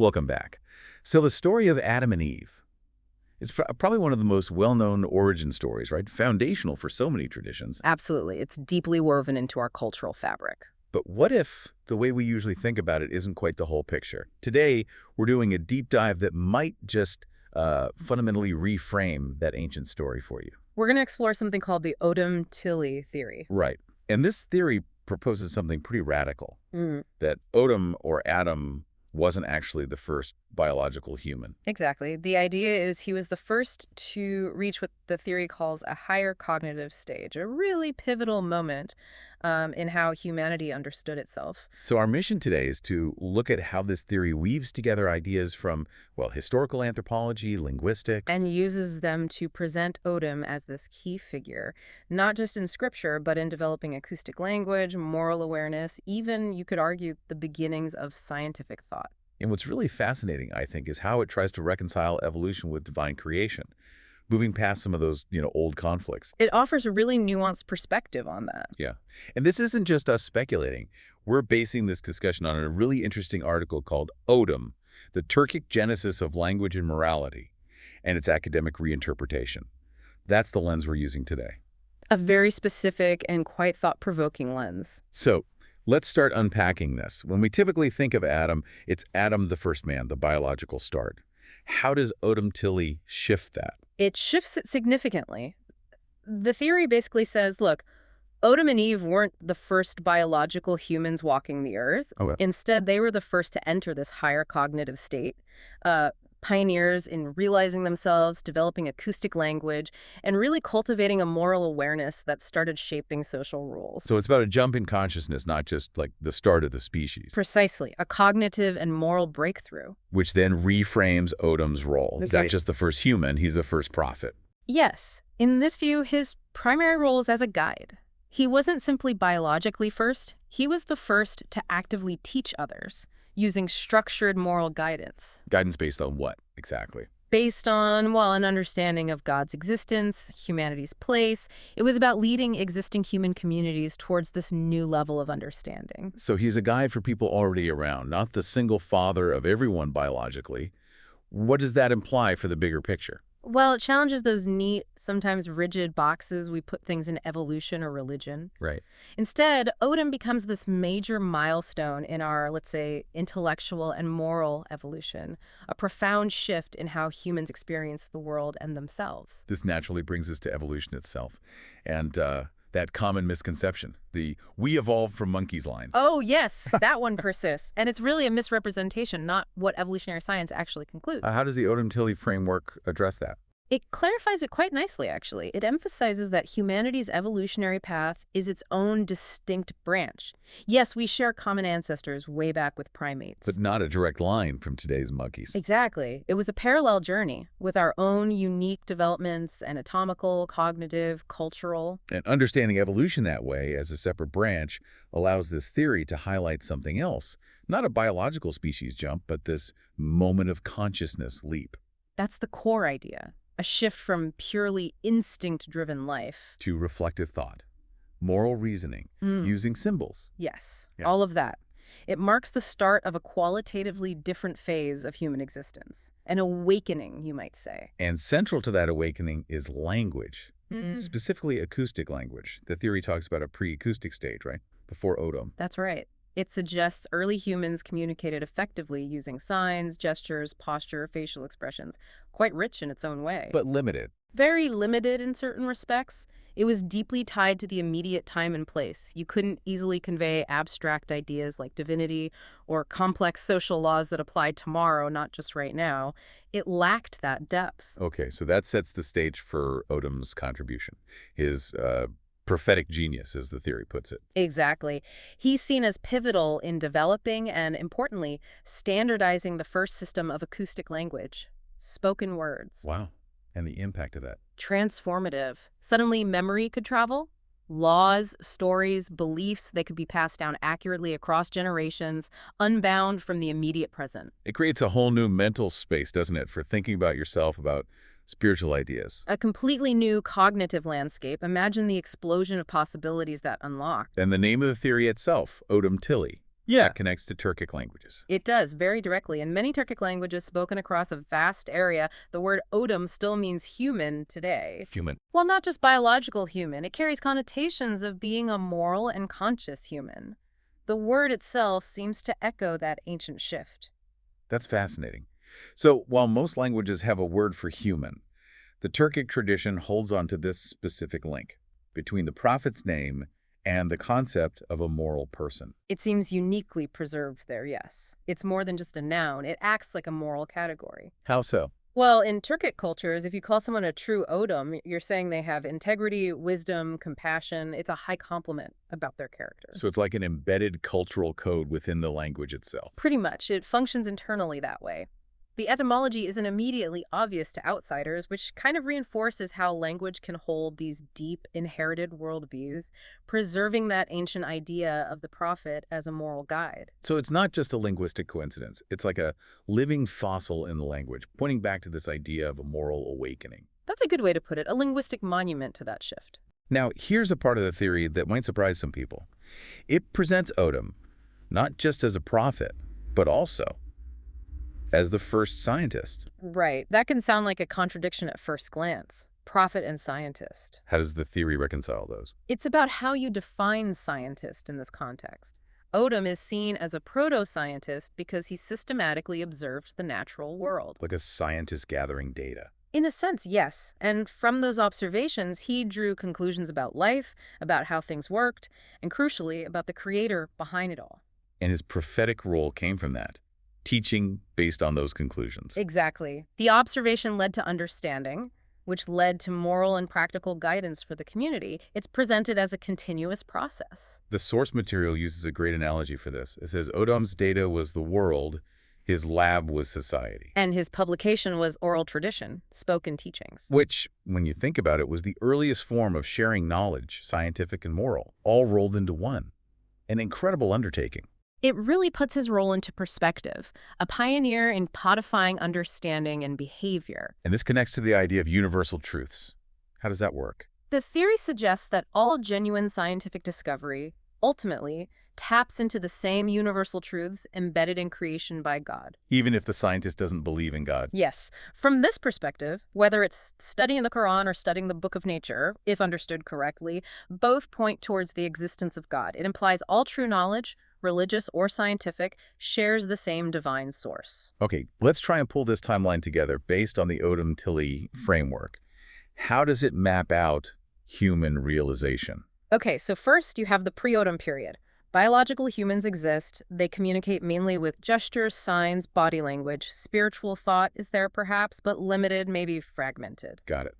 Welcome back. So the story of Adam and Eve is probably one of the most well-known origin stories, right? Foundational for so many traditions. Absolutely. It's deeply woven into our cultural fabric. But what if the way we usually think about it isn't quite the whole picture? Today, we're doing a deep dive that might just fundamentally reframe that ancient story for you. We're going to explore something called the Odam-Tilly theory. Right. And this theory proposes something pretty radical, that Odam or Adam wasn't actually the first biological human. Exactly. The idea is he was the first to reach what the theory calls a higher cognitive stage, a really pivotal moment in how humanity understood itself. So our mission today is to look at how this theory weaves together ideas from, well, historical anthropology, linguistics, And uses them to present Odam as this key figure, not just in scripture, but in developing acoustic language, moral awareness, even, you could argue, the beginnings of scientific thought. And what's really fascinating, I think, is how it tries to reconcile evolution with divine creation, moving past some of those, old conflicts. It offers a really nuanced perspective on that. Yeah. And this isn't just us speculating. We're basing this discussion on a really interesting article called Odam, the Turkic Genesis of Language and Morality, and its academic reinterpretation. That's the lens we're using today. A very specific and quite thought-provoking lens. So let's start unpacking this. When we typically think of Adam, it's Adam the first man, the biological start. How does Odam-Tilly shift that? It shifts it significantly. The theory basically says, look, Odam and Eve weren't the first biological humans walking the earth. Okay. Instead, they were the first to enter this higher cognitive state, pioneers in realizing themselves, developing acoustic language, and really cultivating a moral awareness that started shaping social rules. So it's about a jump in consciousness, not just like the start of the species. Precisely, a cognitive and moral breakthrough. Which then reframes Odam's role. He's not just the first human, he's the first prophet. Yes. In this view, his primary role is as a guide. He wasn't simply biologically first, he was the first to actively teach others, using structured moral guidance. Guidance based on what, exactly? Based on, well, an understanding of God's existence, humanity's place. It was about leading existing human communities towards this new level of understanding. So he's a guide for people already around, not the single father of everyone biologically. What does that imply for the bigger picture? Well, it challenges those neat, sometimes rigid boxes we put things in evolution or religion. Right. Instead, Odam becomes this major milestone in our, let's say, intellectual and moral evolution, a profound shift in how humans experience the world and themselves. This naturally brings us to evolution itself. And that common misconception, the "we evolved from monkeys" line. Oh, yes, that one persists. And it's really a misrepresentation, not what evolutionary science actually concludes. How does the Odam-Tilly framework address that? It clarifies it quite nicely, actually. It emphasizes that humanity's evolutionary path is its own distinct branch. Yes, we share common ancestors way back with primates. But not a direct line from today's monkeys. Exactly. It was a parallel journey with our own unique developments, anatomical, cognitive, cultural. And understanding evolution that way as a separate branch allows this theory to highlight something else. Not a biological species jump, but this moment of consciousness leap. That's the core idea. A shift from purely instinct-driven life to reflective thought, moral reasoning, using symbols. Yes, Yeah. all of that. It marks the start of a qualitatively different phase of human existence. An awakening, you might say. And central to that awakening is language, specifically acoustic language. The theory talks about a pre-acoustic stage, right? Before Odam. That's right. It suggests early humans communicated effectively using signs, gestures, posture, facial expressions, quite rich in its own way. But limited. Very limited in certain respects. It was deeply tied to the immediate time and place. You couldn't easily convey abstract ideas like divinity or complex social laws that applied tomorrow, not just right now. It lacked that depth. Okay, so that sets the stage for Odam's contribution. His prophetic genius, as the theory puts it. Exactly. He's seen as pivotal in developing and, importantly, standardizing the first system of acoustic language, spoken words. Wow. And the impact of that. Transformative. Suddenly, memory could travel. Laws, stories, beliefs, they could be passed down accurately across generations, unbound from the immediate present. It creates a whole new mental space, doesn't it, for thinking about yourself, about spiritual ideas. A completely new cognitive landscape. Imagine the explosion of possibilities that unlocked. And the name of the theory itself, Odam-Tilly. That connects to Turkic languages. It does, very directly. In many Turkic languages spoken across a vast area, the word odom still means human today. Human. Well, not just biological human, it carries connotations of being a moral and conscious human. The word itself seems to echo that ancient shift. That's fascinating. So while most languages have a word for human, the Turkic tradition holds on to this specific link between the prophet's name and the concept of a moral person. It seems uniquely preserved there, yes. It's more than just a noun, it acts like a moral category. How so? Well, in Turkic cultures, if you call someone a true odom, you're saying they have integrity, wisdom, compassion. It's a high compliment about their character. So it's like an embedded cultural code within the language itself. Pretty much. It functions internally that way. The etymology isn't immediately obvious to outsiders, which kind of reinforces how language can hold these deep, inherited worldviews, preserving that ancient idea of the prophet as a moral guide. So it's not just a linguistic coincidence. It's like a living fossil in the language, pointing back to this idea of a moral awakening. That's a good way to put it, a linguistic monument to that shift. Now, here's a part of the theory that might surprise some people. It presents Odom not just as a prophet, but also as the first scientist. Right. That can sound like a contradiction at first glance. Prophet and scientist. How does the theory reconcile those? It's about how you define scientist in this context. Odom is seen as a proto-scientist because he systematically observed the natural world. Like a scientist gathering data. In a sense, yes. And from those observations, he drew conclusions about life, about how things worked, and crucially, about the creator behind it all. And his prophetic role came from that, teaching based on those conclusions. Exactly. The observation led to understanding, which led to moral and practical guidance for the community. It's presented as a continuous process. The source material uses a great analogy for this. It says Odom's data was the world, his lab was society. And his publication was oral tradition, spoken teachings. Which, when you think about it, was the earliest form of sharing knowledge, scientific and moral, all rolled into one. An incredible undertaking. It really puts his role into perspective, a pioneer in codifying understanding and behavior. And this connects to the idea of universal truths. How does that work? The theory suggests that all genuine scientific discovery, ultimately, taps into the same universal truths embedded in creation by God. Even if the scientist doesn't believe in God. Yes. From this perspective, whether it's studying the Quran or studying the Book of Nature, if understood correctly, both point towards the existence of God. It implies all true knowledge, religious or scientific, shares the same divine source. Okay, let's try and pull this timeline together based on the Odom-Tilly framework. How does it map out human realization? Okay, so first you have the pre-Odom period. Biological humans exist. They communicate mainly with gestures, signs, body language. Spiritual thought is there perhaps, but limited, maybe fragmented. Got it.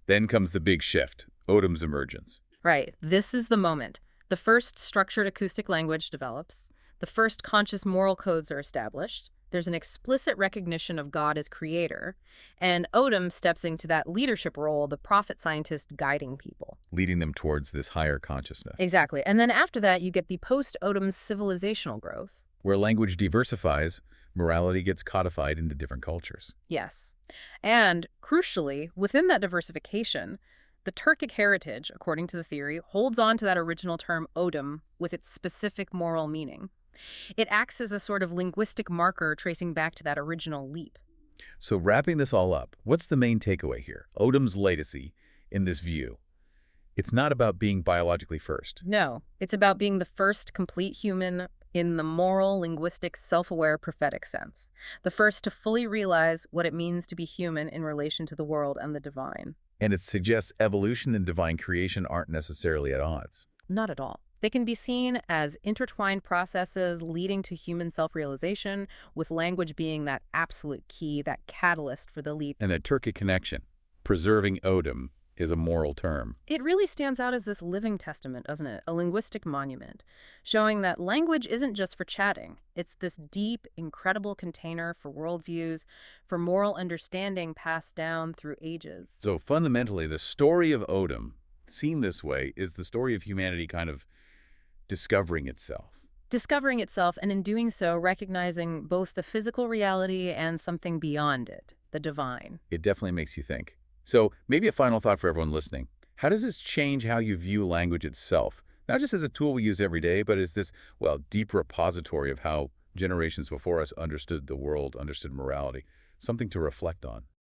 Then comes the big shift, Odom's emergence. Right, this is the moment. The first structured acoustic language develops. The first conscious moral codes are established. There's an explicit recognition of God as creator. And Odom steps into that leadership role, the prophet scientist guiding people. Leading them towards this higher consciousness. Exactly. And then after that, you get the post-Odom civilizational growth. Where language diversifies, morality gets codified into different cultures. Yes. And crucially, within that diversification, the Turkic heritage, according to the theory, holds on to that original term Odom with its specific moral meaning. It acts as a sort of linguistic marker tracing back to that original leap. So wrapping this all up, what's the main takeaway here? Odom's legacy in this view. It's not about being biologically first. No, it's about being the first complete human in the moral, linguistic, self-aware, prophetic sense. The first to fully realize what it means to be human in relation to the world and the divine. And it suggests evolution and divine creation aren't necessarily at odds. Not at all. They can be seen as intertwined processes leading to human self-realization, with language being that absolute key, that catalyst for the leap. And the Turkic connection, preserving Odom, is a moral term. It really stands out as this living testament, doesn't it? A linguistic monument, showing that language isn't just for chatting. It's this deep, incredible container for worldviews, for moral understanding passed down through ages. So fundamentally, the story of Odom, seen this way, is the story of humanity kind of discovering itself. Discovering itself, and in doing so, recognizing both the physical reality and something beyond it, the divine. It definitely makes you think. So maybe a final thought for everyone listening. How does this change how you view language itself, not just as a tool we use every day, but as this, well, deep repository of how generations before us understood the world, understood morality, something to reflect on.